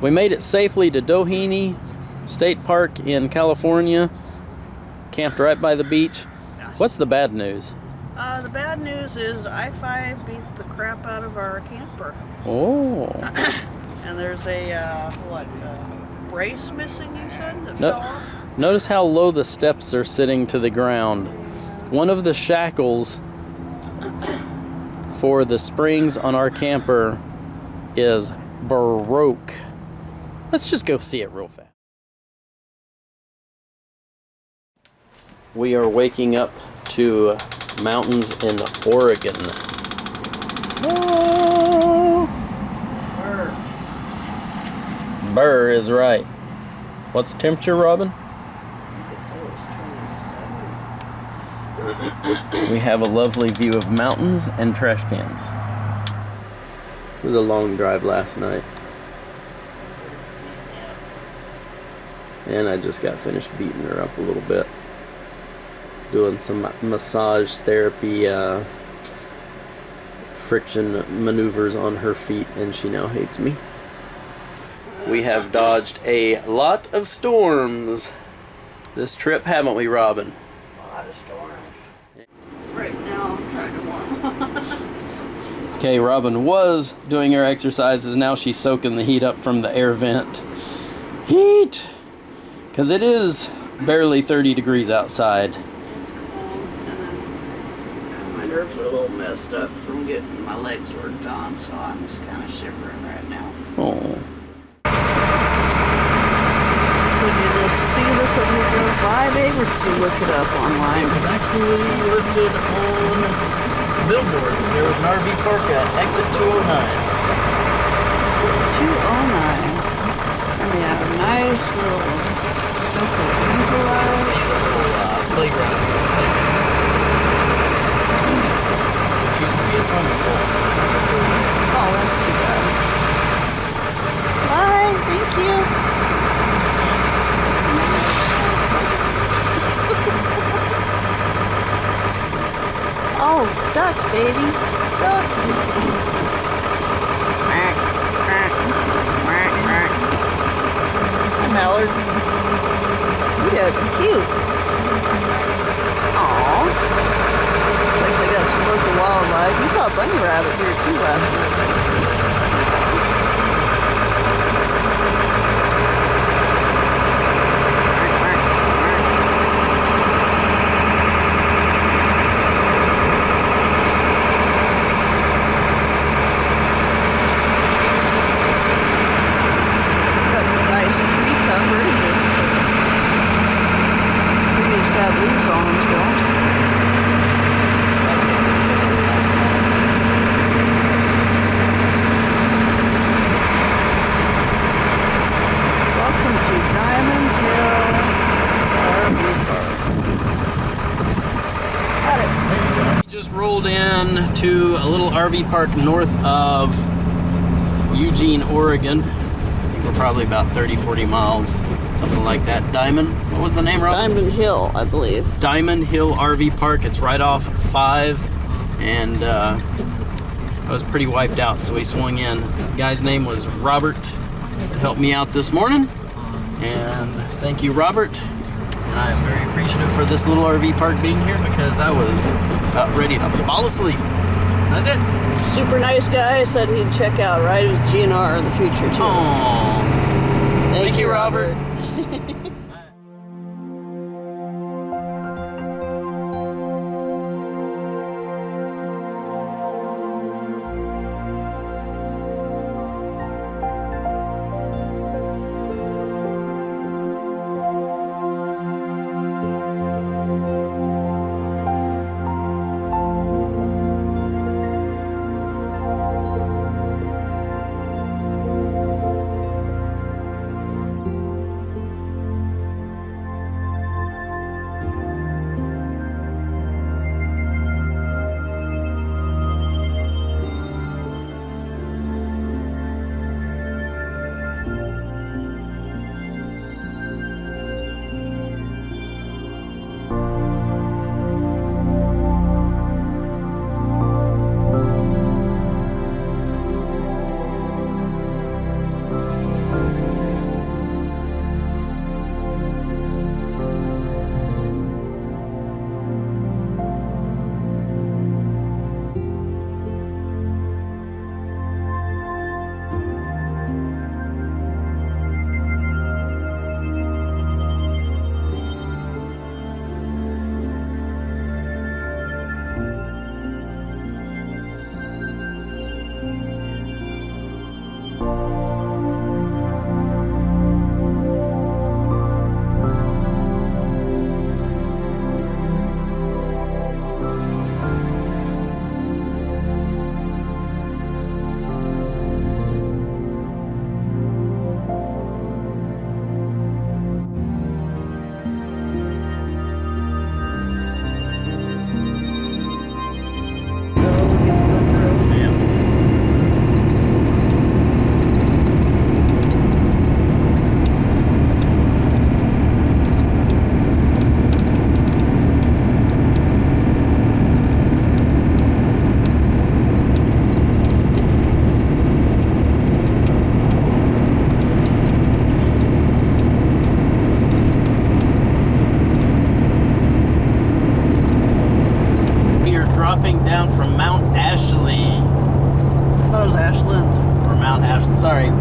We made it safely to Doheny State Park in California. Camped right by the beach. What's the bad news? The bad news is I-5 beat the crap out of our camper. Oh. And there's a, brace missing, you said, that fell off? Notice how low the steps are sitting to the ground. One of the shackles for the springs on our camper is broke. Let's just go see it real fast. We are waking up to mountains in Oregon. Oh. Burr is right. What's the temperature, Robin? We have a lovely view of mountains and trash cans. It was a long drive last night. And I just got finished beating her up a little bit. Doing some massage therapy, friction maneuvers on her feet, and she now hates me. We have dodged a lot of storms this trip, haven't we, Robin? A lot of storms. Right now I'm trying to warm. Okay, Robin was doing her exercises. Now she's soaking the heat up from the air vent. Heat! Because it is barely 30 degrees outside. It's cold, and then my nerves are a little messed up from getting my legs worked on, so I'm just kind of shivering right now. Oh. So did you see this as we drove by, babe, or did you look it up online? It was actually listed on the billboard. There was an RV park at exit 209. So 209. And they have a nice little central See the little playground. It used to be a swimming pool. Oh, that's too bad. Bye, thank you. Oh, ducks, baby. Ducks. Hi, Mallard. Yeah, cute. Aww. Looks like they got some local wildlife. You saw a bunny rabbit here too last night. Have leaves on them still. Welcome to Diamond Hill RV Park. Got it. We just rolled in to a little RV park north of Eugene, Oregon. I think we're probably about 30-40 miles. Something like that. Diamond? What was the name, Rob? Diamond Hill, I believe. Diamond Hill RV Park. It's right off 5, and I was pretty wiped out, so we swung in. The guy's name was Robert. Helped me out this morning, and thank you, Robert. And I am very appreciative for this little RV park being here because I was about ready to fall asleep. That's it. Super nice guy. Said he'd check out Ride with GNR in the future too. Aww. Thank you, Robert.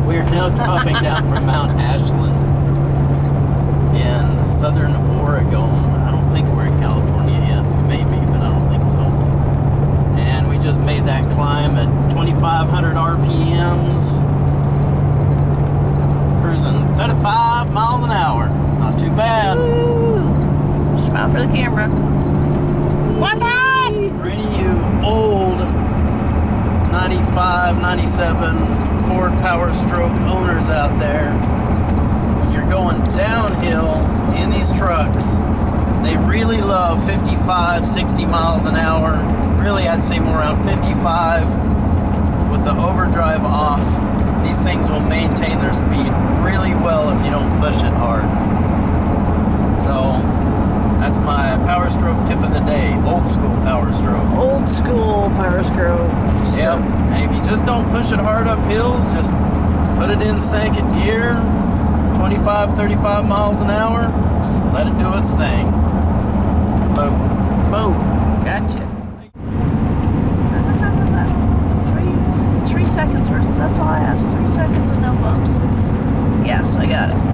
We are now dropping down from Mount Ashland in southern Oregon. I don't think we're in California yet. Maybe, but I don't think so. And we just made that climb at 2,500 RPMs. Cruising 35 miles an hour. Not too bad. Woo. Smile for the camera. What's up? For any of you old 95, 97 Ford Power Stroke owners out there, when you're going downhill in these trucks, they really love 55, 60 miles an hour. Really, I'd say more around 55 with the overdrive off. These things will maintain their speed really well if you don't push it hard. So that's my Power Stroke tip of the day. Old school Power Stroke. Old school Power Stroke. Yep. And if you just don't push it hard up hills, just put it in second gear, 25, 35 miles an hour, just let it do its thing. Boom. Boom. Gotcha. 3 seconds versus, that's all I asked. 3 seconds and no bumps. Yes, I got it.